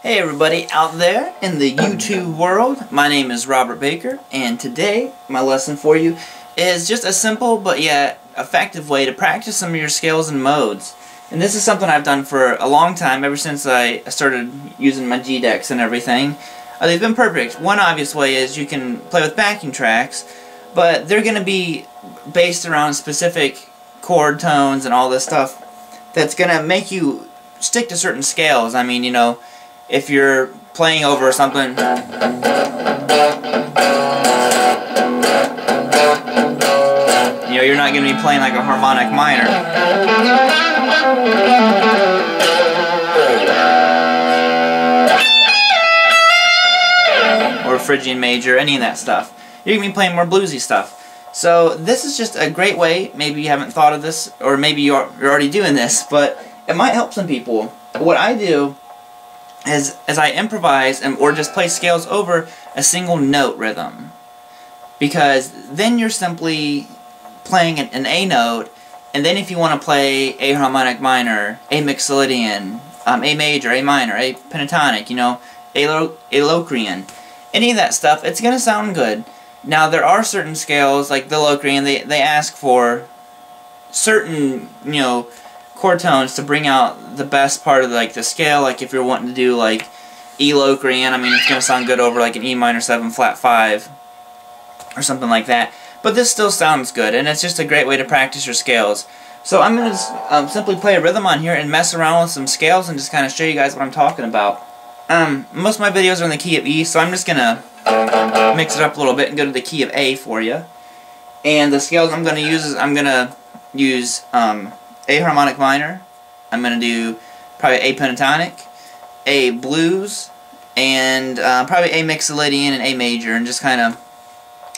Hey everybody out there in the YouTube world, my name is Robert Baker, and today my lesson for you is just a simple but yet effective way to practice some of your scales and modes. And this is something I've done for a long time, ever since I started using my G-decks and everything. They've been perfect. One obvious way is you can play with backing tracks, but they're going to be based around specific chord tones and all this stuff that's going to make you stick to certain scales. I mean, you know, if you're playing over something, you know, you're not going to be playing like a harmonic minor. Or Phrygian major, any of that stuff. You're going to be playing more bluesy stuff. So this is just a great way. Maybe you haven't thought of this, or maybe you're already doing this, but it might help some people. What I do is, as I improvise or just play scales over a single note rhythm, because then you're simply playing an A note, and then if you want to play A harmonic minor, A mixolydian, A major, A minor, A pentatonic, you know, A Locrian, any of that stuff, it's going to sound good. Now there are certain scales, like the Locrian, they ask for certain, you know, chord tones to bring out the best part of like the scale. Like if you're wanting to do like E Locrian, I mean, it's going to sound good over like an E minor 7 flat 5 or something like that. But this still sounds good, and it's just a great way to practice your scales. So I'm going to simply play a rhythm on here and mess around with some scales and just kind of show you guys what I'm talking about. Most of my videos are in the key of E, so I'm just going to mix it up a little bit and go to the key of A for you. And the scales I'm going to use is, I'm going to use A harmonic minor, I'm going to do probably A pentatonic, A blues, and probably A mixolydian and A major, and just kind of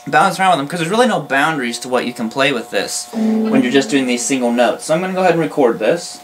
bounce around with them, because there's really no boundaries to what you can play with this when you're just doing these single notes. So I'm going to go ahead and record this.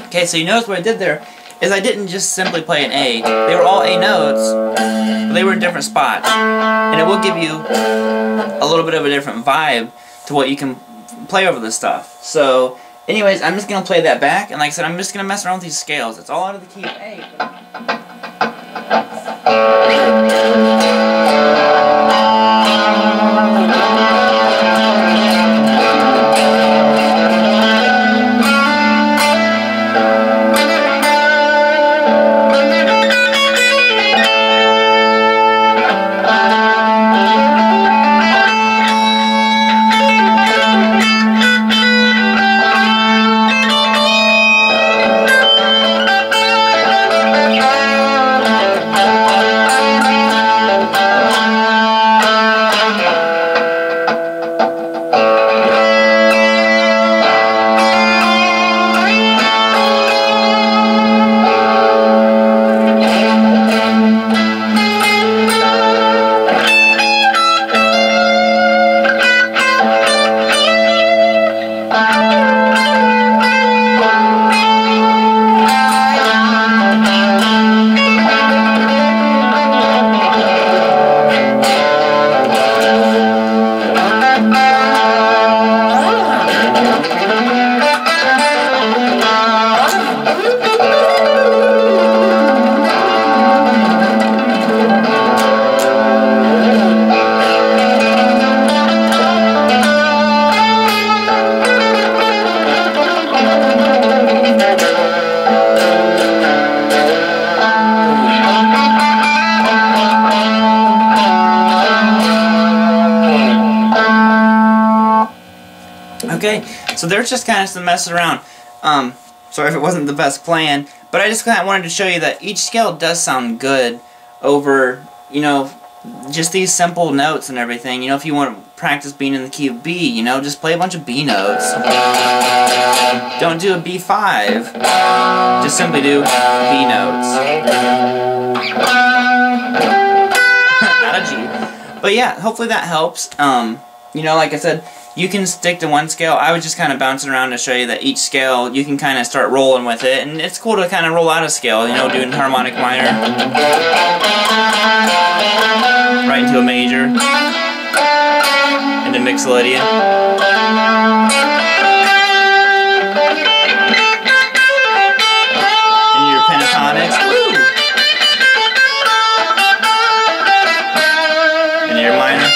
Okay, so you notice what I did there is I didn't just simply play an A. They were all A notes, but they were in different spots. And it will give you a little bit of a different vibe to what you can play over this stuff. So, anyways, I'm just going to play that back, and like I said, I'm just going to mess around with these scales. It's all out of the key of A. Okay, so there's just kind of some messing around. Sorry if it wasn't the best plan, but I just kind of wanted to show you that each scale does sound good over, you know, just these simple notes and everything. You know, if you want to practice being in the key of B, you know, just play a bunch of B notes. Don't do a B5. Just simply do B notes. Not a G. But yeah, hopefully that helps. You know, like I said, you can stick to one scale. I was just kind of bouncing around to show you that each scale, you can kind of start rolling with it. And it's cool to kind of roll out a scale, you know, doing harmonic minor. Right into a major. Into Mixolydian. And your pentatonics. Woo! And your minor.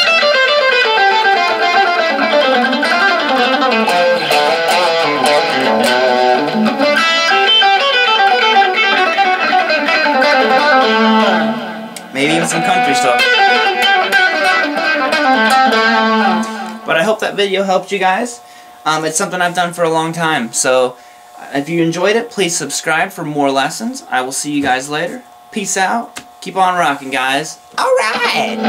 Maybe even some country stuff. But I hope that video helped you guys. It's something I've done for a long time. So if you enjoyed it, please subscribe for more lessons. I will see you guys later. Peace out. Keep on rocking, guys. Alright!